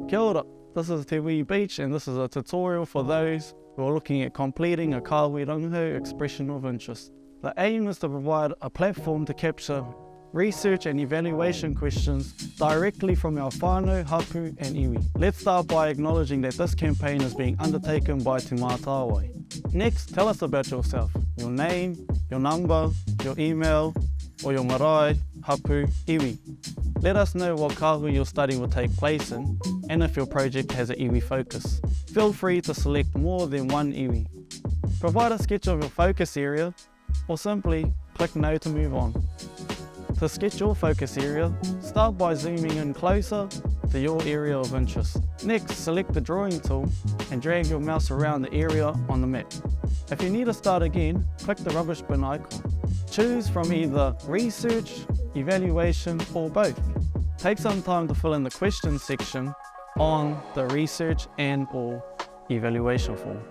Kia ora, this is Te Wee Beach and this is a tutorial for those who are looking at completing a Kāhui Rangahau expression of interest. The aim is to provide a platform to capture research and evaluation questions directly from our whānau, hapu and iwi. Let's start by acknowledging that this campaign is being undertaken by Te Mātāwai. Next, tell us about yourself, your name, your number, your email, or your marae, hapu, iwi. Let us know what kāhui your study will take place in and if your project has an iwi focus. Feel free to select more than one iwi. Provide a sketch of your focus area or simply click no to move on. To sketch your focus area, start by zooming in closer to your area of interest. Next, select the drawing tool and drag your mouse around the area on the map. If you need to start again, click the rubbish bin icon. Choose from either research, evaluation or both. Take some time to fill in the questions section on the research and or evaluation form.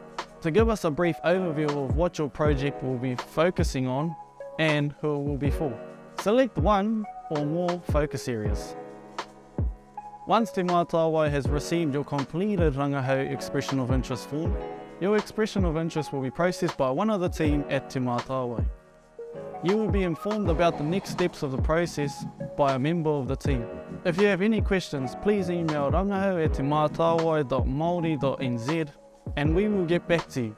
To give us a brief overview of what your project will be focusing on and who it will be for. Select one or more focus areas. Once Te Mātāwai has received your completed Rangahau expression of interest form, your expression of interest will be processed by one of the team at Te Mātāwai. You will be informed about the next steps of the process by a member of the team. If you have any questions, please email rangahau@temātāwai.māori.nz and we will get back to you.